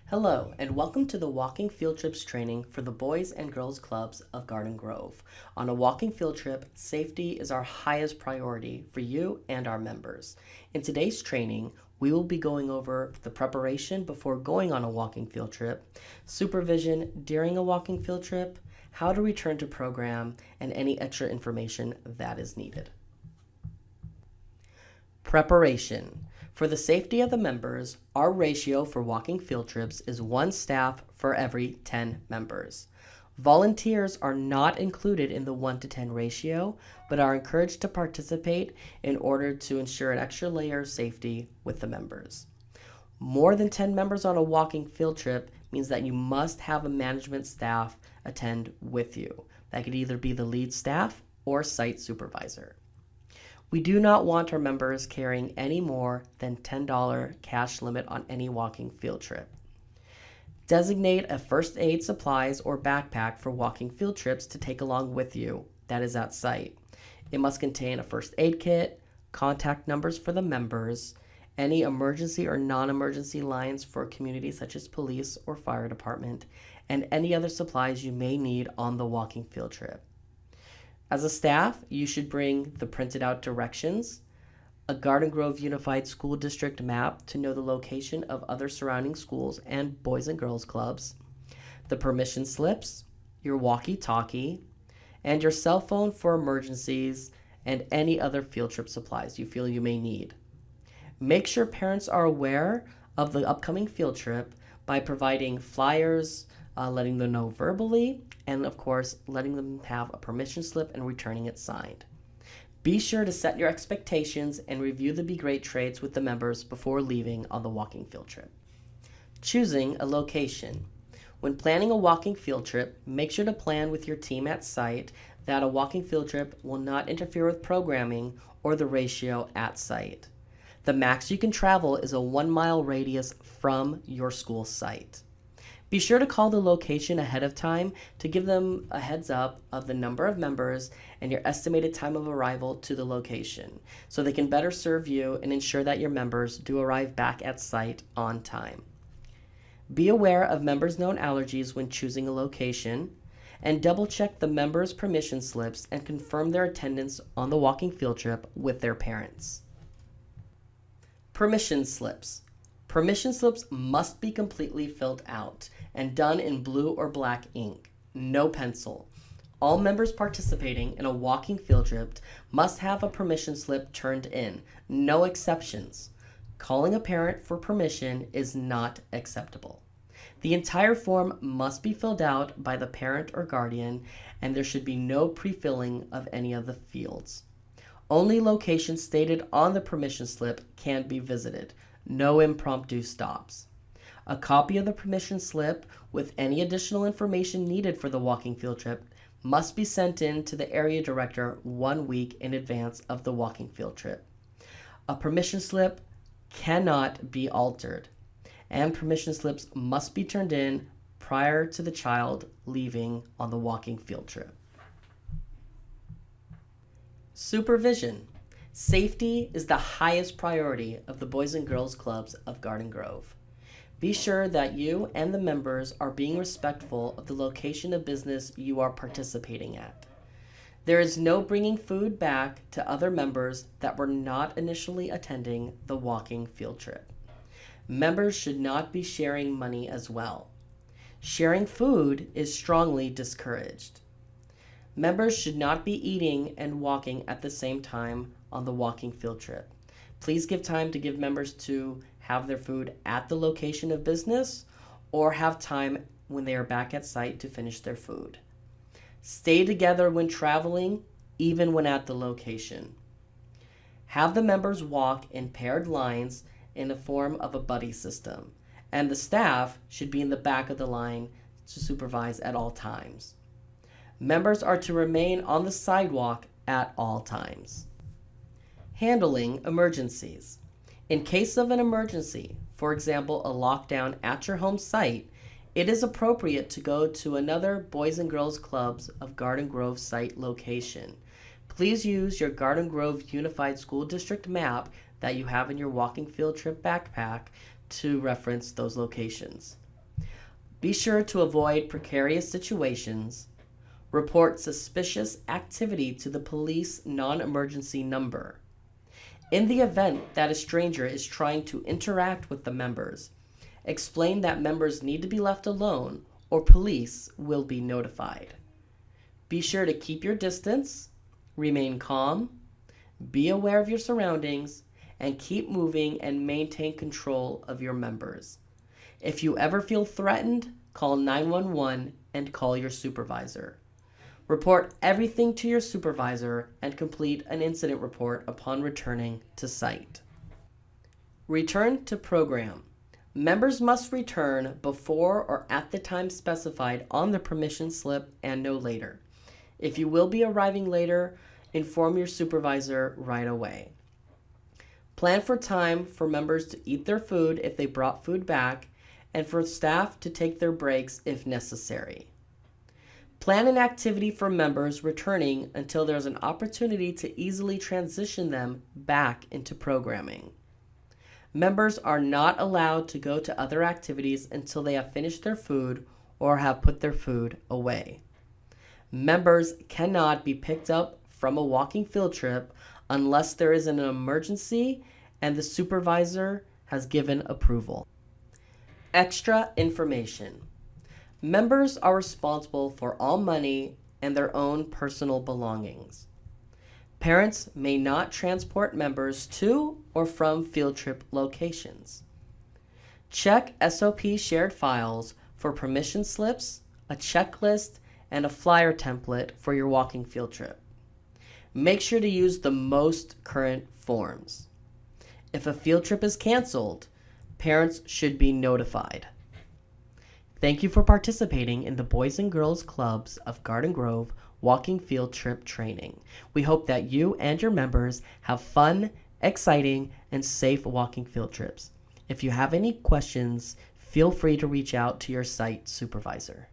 Hello, and welcome to the Walking Field Trips training for the Boys and Girls Clubs of Garden Grove. On a walking field trip, safety is our highest priority for you and our members. In today's training, we will be going over the preparation before going on a walking field trip, supervision during a walking field trip, how to return to program, and any extra information that is needed. Preparation. For the safety of the members, our ratio for walking field trips is 1 staff for every 10 members. Volunteers are not included in the 1-to-10 ratio, but are encouraged to participate in order to ensure an extra layer of safety with the members. More than 10 members on a walking field trip means that you must have a management staff attend with you. That could either be the lead staff or site supervisor. We do not want our members carrying any more than $10 cash limit on any walking field trip. Designate a first aid supplies or backpack for walking field trips to take along with you that is at site. It must contain a first aid kit, contact numbers for the members, any emergency or non-emergency lines for communities such as police or fire department, and any other supplies you may need on the walking field trip. As a staff, you should bring the printed out directions, a Garden Grove Unified School District map to know the location of other surrounding schools and Boys and Girls Clubs, the permission slips, your walkie-talkie, and your cell phone for emergencies and any other field trip supplies you feel you may need. Make sure parents are aware of the upcoming field trip by providing flyers, letting them know verbally, and of course, letting them have a permission slip and returning it signed. Be sure to set your expectations and review the Be Great traits with the members before leaving on the walking field trip. Choosing a location. When planning a walking field trip, make sure to plan with your team at site that a walking field trip will not interfere with programming or the ratio at site. The max you can travel is a 1-mile radius from your school site. Be sure to call the location ahead of time to give them a heads up of the number of members and your estimated time of arrival to the location so they can better serve you and ensure that your members do arrive back at site on time. Be aware of members' known allergies when choosing a location, and double check the members' permission slips and confirm their attendance on the walking field trip with their parents. Permission slips. Permission slips must be completely filled out and done in blue or black ink, no pencil. All members participating in a walking field trip must have a permission slip turned in, no exceptions. Calling a parent for permission is not acceptable. The entire form must be filled out by the parent or guardian, and there should be no pre-filling of any of the fields. Only locations stated on the permission slip can be visited. No impromptu stops. A copy of the permission slip with any additional information needed for the walking field trip must be sent in to the area director 1 week in advance of the walking field trip. A permission slip cannot be altered, and permission slips must be turned in prior to the child leaving on the walking field trip. Supervision. Safety is the highest priority of the Boys and Girls Clubs of Garden Grove. Be sure that you and the members are being respectful of the location of business you are participating at. There is no bringing food back to other members that were not initially attending the walking field trip. Members should not be sharing money as well. Sharing food is strongly discouraged. Members should not be eating and walking at the same time on the walking field trip. Please give time to give members to have their food at the location of business or have time when they are back at site to finish their food. Stay together when traveling, even when at the location. Have the members walk in paired lines in the form of a buddy system, and the staff should be in the back of the line to supervise at all times. Members are to remain on the sidewalk at all times. Handling emergencies. In case of an emergency, for example, a lockdown at your home site, it is appropriate to go to another Boys and Girls Clubs of Garden Grove site location. Please use your Garden Grove Unified School District map that you have in your walking field trip backpack to reference those locations. Be sure to avoid precarious situations. Report suspicious activity to the police non-emergency number. In the event that a stranger is trying to interact with the members, explain that members need to be left alone or police will be notified. Be sure to keep your distance, remain calm, be aware of your surroundings, and keep moving and maintain control of your members. If you ever feel threatened, call 911 and call your supervisor. Report everything to your supervisor and complete an incident report upon returning to site. Return to program. Members must return before or at the time specified on the permission slip and no later. If you will be arriving later, inform your supervisor right away. Plan for time for members to eat their food if they brought food back, and for staff to take their breaks if necessary. Plan an activity for members returning until there's an opportunity to easily transition them back into programming. Members are not allowed to go to other activities until they have finished their food or have put their food away. Members cannot be picked up from a walking field trip unless there is an emergency and the supervisor has given approval. Extra information. Members are responsible for all money and their own personal belongings. Parents may not transport members to or from field trip locations. Check SOP shared files for permission slips, a checklist, and a flyer template for your walking field trip. Make sure to use the most current forms. If a field trip is canceled, parents should be notified. Thank you for participating in the Boys and Girls Clubs of Garden Grove Walking Field Trip Training. We hope that you and your members have fun, exciting, and safe walking field trips. If you have any questions, feel free to reach out to your site supervisor.